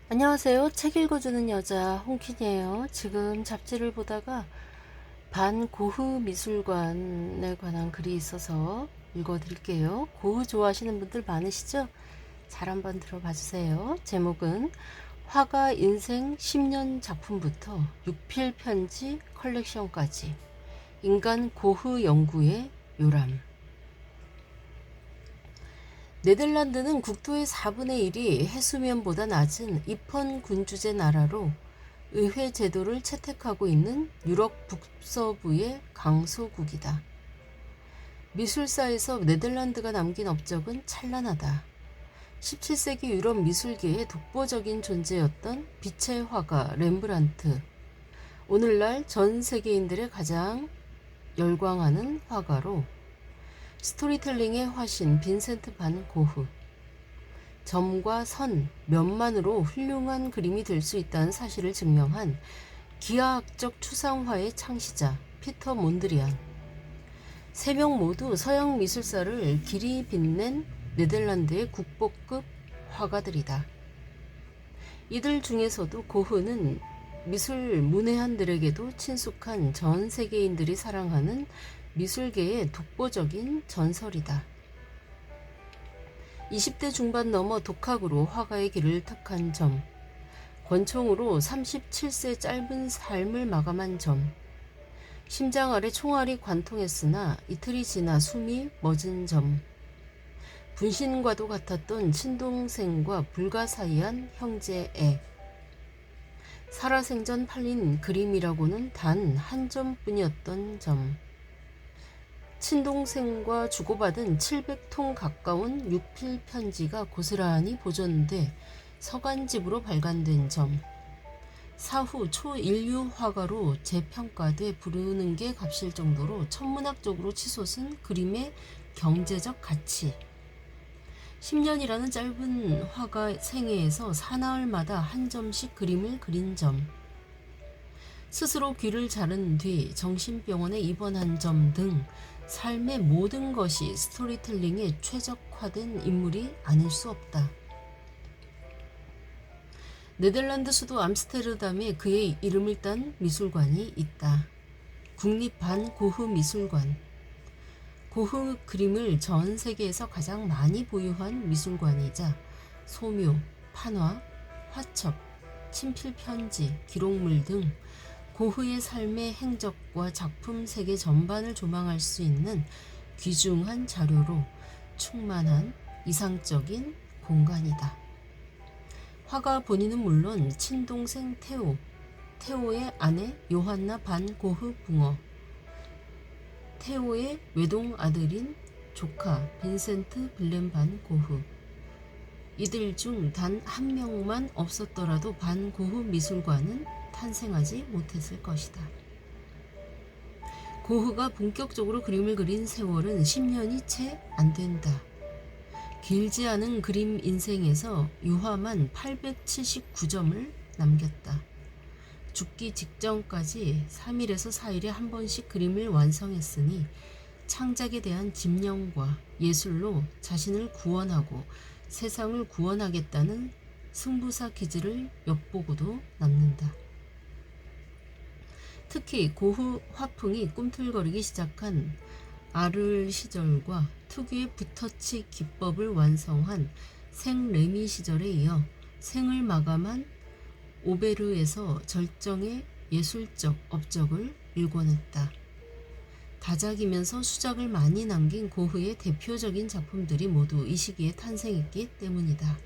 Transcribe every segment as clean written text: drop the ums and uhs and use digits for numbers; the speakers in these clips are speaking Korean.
안녕하세요. 책 읽어주는 여자 홍킨이에요. 지금 잡지를 보다가 반고흐 미술관에 관한 글이 있어서 읽어드릴게요. 고흐 좋아하시는 분들 많으시죠? 잘 한번 들어봐 주세요. 제목은 화가 인생 10년 작품부터 육필 편지 컬렉션까지 인간 고흐 연구의 요람. 네덜란드는 국토의 4분의 1이 해수면보다 낮은 입헌 군주제 나라로 의회 제도를 채택하고 있는 유럽 북서부의 강소국이다. 미술사에서 네덜란드가 남긴 업적은 찬란하다. 17세기 유럽 미술계의 독보적인 존재였던 빛의 화가 렘브란트, 오늘날 전 세계인들의 가장 열광하는 화가로 스토리텔링의 화신 빈센트 반 고흐, 점과 선, 면만으로 훌륭한 그림이 될 수 있다는 사실을 증명한 기하학적 추상화의 창시자 피터 몬드리안. 세 명 모두 서양 미술사를 길이 빛낸 네덜란드의 국보급 화가들이다. 이들 중에서도 고흐는 미술 문외한들에게도 친숙한 전 세계인들이 사랑하는 미술계의 독보적인 전설이다. 20대 중반 넘어 독학으로 화가의 길을 탁한 점, 권총으로 37세 짧은 삶을 마감한 점, 심장 아래 총알이 관통했으나 이틀이 지나 숨이 멎은 점, 분신과도 같았던 친동생과 불가사의한 형제애, 살아생전 팔린 그림이라고는 단 한 점뿐이었던 점, 친동생과 주고받은 700통 가까운 육필 편지가 고스란히 보존돼 서간집으로 발간된 점, 사후 초인류 화가로 재평가돼 부르는 게 값일 정도로 천문학적으로 치솟은 그림의 경제적 가치, 10년이라는 짧은 화가 생애에서 사나흘마다 한 점씩 그림을 그린 점, 스스로 귀를 자른 뒤 정신병원에 입원한 점 등 삶의 모든 것이 스토리텔링에 최적화된 인물이 아닐 수 없다. 네덜란드 수도 암스테르담에 그의 이름을 딴 미술관이 있다. 국립 반 고흐 미술관. 고흐 그림을 전 세계에서 가장 많이 보유한 미술관이자 소묘, 판화, 화첩, 친필 편지, 기록물 등 고흐의 삶의 행적과 작품 세계 전반을 조망할 수 있는 귀중한 자료로 충만한 이상적인 공간이다. 화가 본인은 물론 친동생 테오의 아내 요한나 반 고흐 붕어, 테오의 외동 아들인 조카 빈센트 빌렘 반 고흐, 이들 중 단 한 명만 없었더라도 반 고흐 미술관은 탄생하지 못했을 것이다. 고흐가 본격적으로 그림을 그린 세월은 10년이 채 안 된다. 길지 않은 그림 인생에서 유화만 879점을 남겼다. 죽기 직전까지 3일에서 4일에 한 번씩 그림을 완성했으니 창작에 대한 집념과 예술로 자신을 구원하고 세상을 구원하겠다는 승부사 기질을 엿보고도 남는다. 특히 고흐 화풍이 꿈틀거리기 시작한 아르 시절과 특유의 붓터치 기법을 완성한 생레미 시절에 이어 생을 마감한 오베르에서 절정의 예술적 업적을 일궈냈다. 다작이면서 수작을 많이 남긴 고흐의 대표적인 작품들이 모두 이 시기에 탄생했기 때문이다.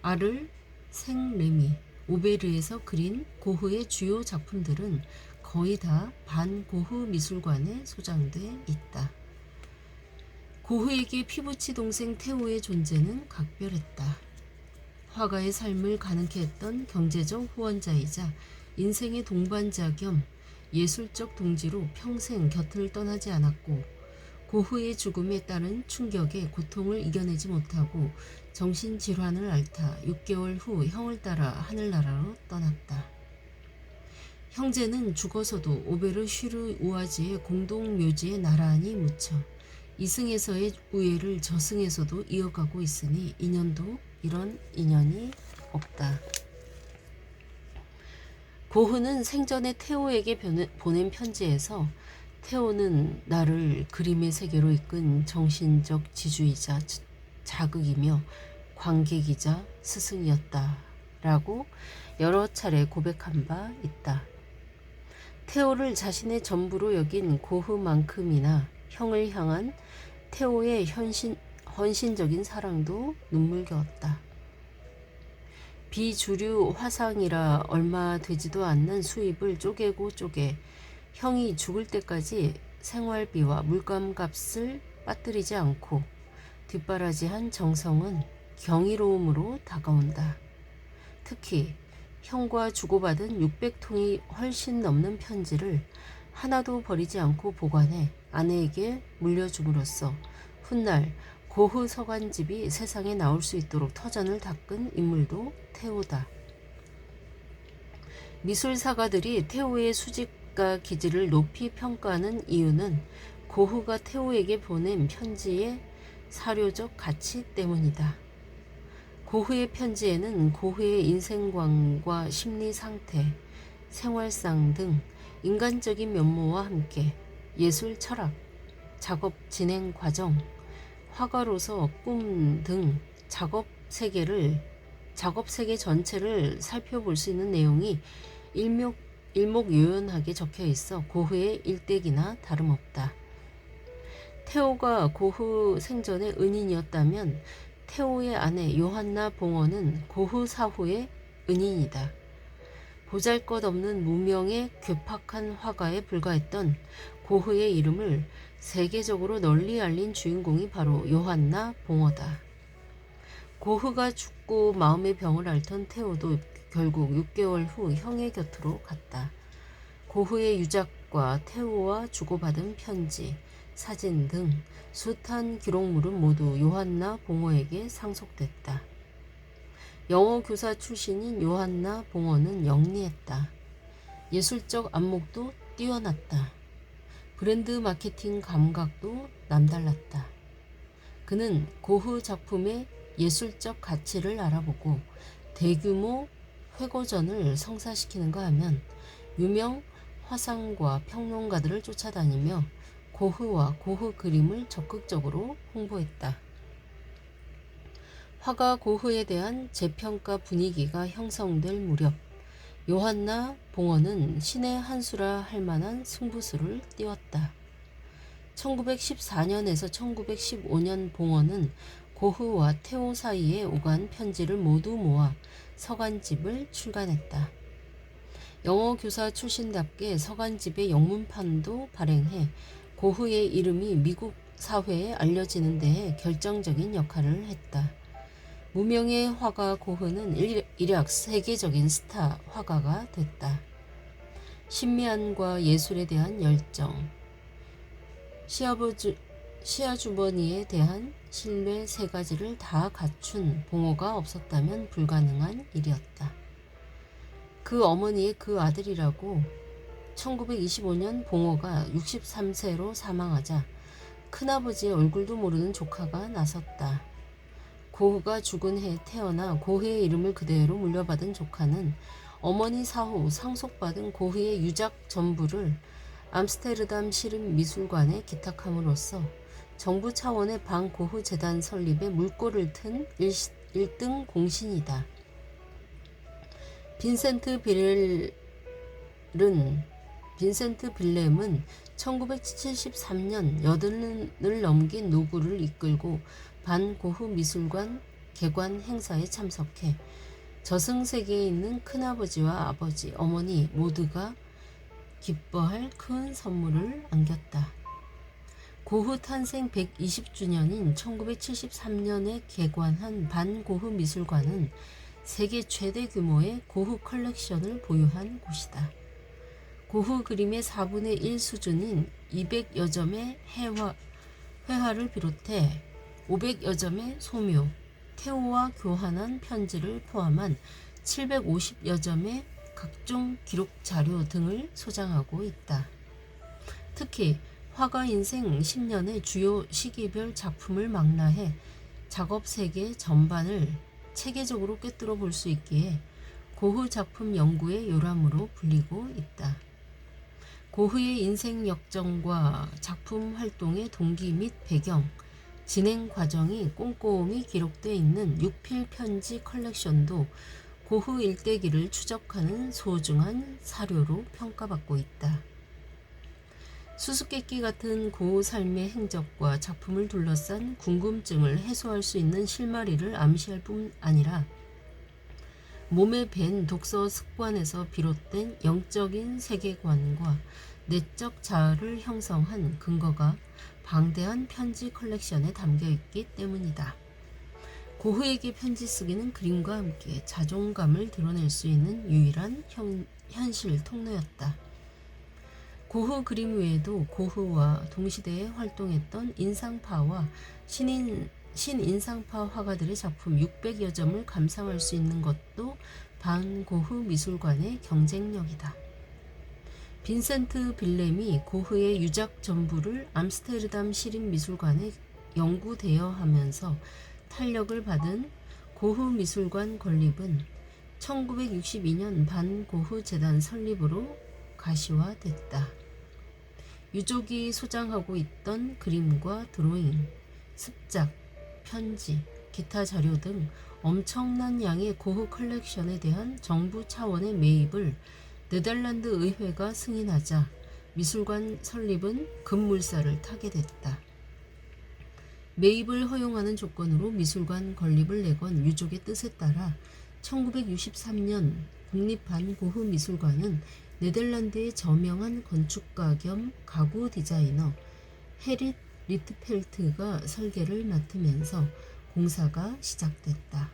아를, 생레미, 오베르에서 그린 고흐의 주요 작품들은 거의 다 반고흐 미술관에 소장돼 있다. 고흐에게 피부치 동생 테오의 존재는 각별했다. 화가의 삶을 가능케 했던 경제적 후원자이자 인생의 동반자 겸 예술적 동지로 평생 곁을 떠나지 않았고, 고흐의 죽음에 따른 충격에 고통을 이겨내지 못하고 정신질환을 앓다 6개월 후 형을 따라 하늘나라로 떠났다. 형제는 죽어서도 오베르 슈르 우아지의 공동묘지에 나란히 묻혀 이승에서의 우애를 저승에서도 이어가고 있으니 인연도 이런 인연이 없다. 고흐는 생전에 태호에게 보낸 편지에서 태호는 나를 그림의 세계로 이끈 정신적 지주이자 자극이며 관객이자 스승이었다 라고 여러 차례 고백한 바 있다. 태호를 자신의 전부로 여긴 고흐만큼이나 형을 향한 태호의 헌신적인 사랑도 눈물겨웠다. 비주류 화상이라 얼마 되지도 않는 수입을 쪼개고 쪼개 형이 죽을 때까지 생활비와 물감값을 빠뜨리지 않고 뒷바라지한 정성은 경이로움으로 다가온다. 특히 형과 주고받은 600통이 훨씬 넘는 편지를 하나도 버리지 않고 보관해 아내에게 물려줌으로써 훗날 고흐 서간집이 세상에 나올 수 있도록 터전을 닦은 인물도 태호다. 미술사가들이 태호의 수직과 기질을 높이 평가하는 이유는 고흐가 태호에게 보낸 편지의 사료적 가치 때문이다. 고흐의 편지에는 고흐의 인생관과 심리 상태, 생활상 등 인간적인 면모와 함께 예술 철학, 작업 진행 과정, 화가로서 꿈 등 작업 세계 전체를 살펴볼 수 있는 내용이 일목요연하게 적혀 있어 고흐의 일대기나 다름없다. 태호가 고흐 생전의 은인이었다면 태호의 아내 요한나 봉어는 고흐 사후의 은인이다. 보잘것없는 무명의 괴팍한 화가에 불과했던 고흐의 이름을 세계적으로 널리 알린 주인공이 바로 요한나 봉어다. 고흐가 죽고 마음의 병을 앓던 태호도 결국 6개월 후 형의 곁으로 갔다. 고흐의 유작과 태호와 주고받은 편지, 사진 등 숱한 기록물은 모두 요한나 봉어에게 상속됐다. 영어 교사 출신인 요한나 봉어는 영리했다. 예술적 안목도 뛰어났다. 브랜드 마케팅 감각도 남달랐다. 그는 고흐 작품의 예술적 가치를 알아보고 대규모 회고전을 성사시키는가 하면 유명 화상과 평론가들을 쫓아다니며 고흐와 고흐 그림을 적극적으로 홍보했다. 화가 고흐에 대한 재평가 분위기가 형성될 무렵 요한나 봉어는 신의 한 수라 할 만한 승부수를 띄웠다. 1914년에서 1915년 봉어는 고흐와 태호 사이에 오간 편지를 모두 모아 서간집을 출간했다. 영어 교사 출신답게 서간집의 영문판도 발행해 고흐의 이름이 미국 사회에 알려지는 데에 결정적인 역할을 했다. 무명의 화가 고흐는 일약 세계적인 스타 화가가 됐다. 신미안과 예술에 대한 열정, 시아주머니에 대한 신뢰 세 가지를 다 갖춘 봉어가 없었다면 불가능한 일이었다. 그 어머니의 그 아들이라고 1925년 봉어가 63세로 사망하자 큰아버지의 얼굴도 모르는 조카가 나섰다. 고흐가 죽은 해에 태어나 고흐의 이름을 그대로 물려받은 조카는 어머니 사후 상속받은 고흐의 유작 전부를 암스테르담 시립미술관에 기탁함으로써 정부 차원의 반고흐 재단 설립에 물꼬를 튼 1등 공신이다. 빈센트 빌렘은 1973년 80을 넘긴 노구를 이끌고 반고흐 미술관 개관 행사에 참석해 저승세계에 있는 큰아버지와 아버지, 어머니 모두가 기뻐할 큰 선물을 안겼다. 고흐 탄생 120주년인 1973년에 개관한 반고흐 미술관은 세계 최대 규모의 고흐 컬렉션을 보유한 곳이다. 고흐 그림의 4분의 1 수준인 200여 점의 회화를 비롯해 500여 점의 소묘, 태호와 교환한 편지를 포함한 750여 점의 각종 기록 자료 등을 소장하고 있다. 특히 화가 인생 10년의 주요 시기별 작품을 망라해 작업 세계 전반을 체계적으로 꿰뚫어 볼 수 있기에 고흐 작품 연구의 요람으로 불리고 있다. 고흐의 인생 역정과 작품 활동의 동기 및 배경, 진행 과정이 꼼꼼히 기록되어 있는 6필 편지 컬렉션도 고흐 일대기를 추적하는 소중한 사료로 평가받고 있다. 수수께끼 같은 고흐 삶의 행적과 작품을 둘러싼 궁금증을 해소할 수 있는 실마리를 암시할 뿐 아니라 몸에 밴 독서 습관에서 비롯된 영적인 세계관과 내적 자아를 형성한 근거가 방대한 편지 컬렉션에 담겨 있기 때문이다. 고흐에게 편지 쓰기는 그림과 함께 자존감을 드러낼 수 있는 유일한 현실 통로였다. 고흐 그림 외에도 고흐와 동시대에 활동했던 인상파와 신인상파 화가들의 작품 600여 점을 감상할 수 있는 것도 반 고흐 미술관의 경쟁력이다. 빈센트 빌렘이 고흐의 유작 전부를 암스테르담 시립미술관에 연구 대여하면서 탄력을 받은 고흐 미술관 건립은 1962년 반 고흐 재단 설립으로 가시화됐다. 유족이 소장하고 있던 그림과 드로잉, 습작, 편지, 기타 자료 등 엄청난 양의 고흐 컬렉션에 대한 정부 차원의 매입을 네덜란드 의회가 승인하자 미술관 설립은 급물살을 타게 됐다. 매입을 허용하는 조건으로 미술관 건립을 내건 유족의 뜻에 따라 1963년 국립한 고흐 미술관은 네덜란드의 저명한 건축가 겸 가구 디자이너 헤릿 리트펠트가 설계를 맡으면서 공사가 시작됐다.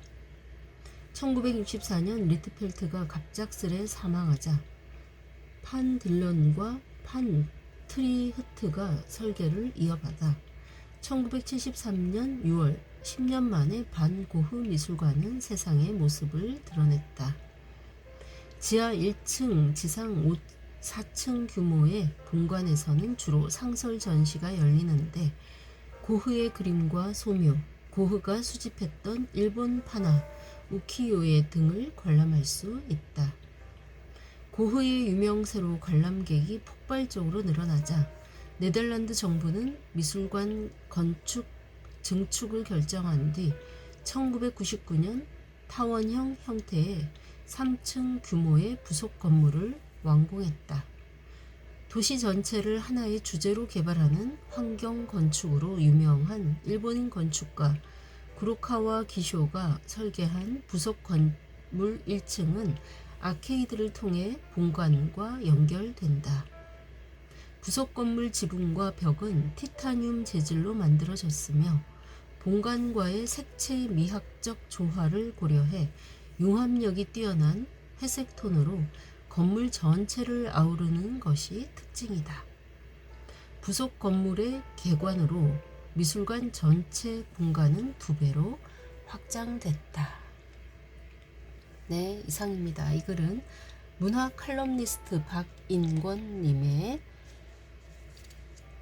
1964년 리트펠트가 갑작스레 사망하자 판 딜런과 판 트리흐트가 설계를 이어받아 1973년 6월 10년 만에 반 고흐 미술관은 세상의 모습을 드러냈다. 지하 1층, 지상 4층 규모의 본관에서는 주로 상설 전시가 열리는데 고흐의 그림과 소묘, 고흐가 수집했던 일본 판화, 우키요에 등을 관람할 수 있다. 고흐의 유명세로 관람객이 폭발적으로 늘어나자 네덜란드 정부는 미술관 건축 증축을 결정한 뒤 1999년 타원형 형태의 3층 규모의 부속 건물을 완공했다. 도시 전체를 하나의 주제로 개발하는 환경 건축으로 유명한 일본인 건축가 구로카와 기쇼가 설계한 부속 건물 1층은 아케이드를 통해 본관과 연결된다. 부속 건물 지붕과 벽은 티타늄 재질로 만들어졌으며 본관과의 색채의 미학적 조화를 고려해 융합력이 뛰어난 회색 톤으로 건물 전체를 아우르는 것이 특징이다. 부속 건물의 개관으로 미술관 전체 공간은 2배로 확장됐다. 네, 이상입니다. 이 글은 문화 칼럼니스트 박인권님의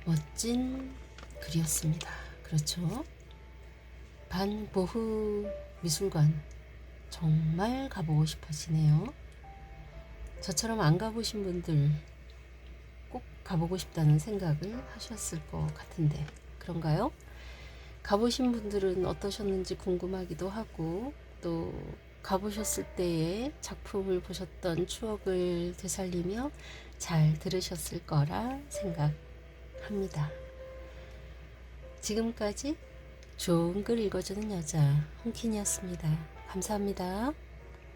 멋진 글이었습니다. 그렇죠? 반 고흐 미술관 정말 가보고 싶어지네요. 저처럼 안 가보신 분들 꼭 가보고 싶다는 생각을 하셨을 것 같은데 그런가요? 가보신 분들은 어떠셨는지 궁금하기도 하고 또 가보셨을 때의 작품을 보셨던 추억을 되살리며 잘 들으셨을 거라 생각합니다. 지금까지 좋은 글 읽어주는 여자 홍킨이었습니다. 감사합니다.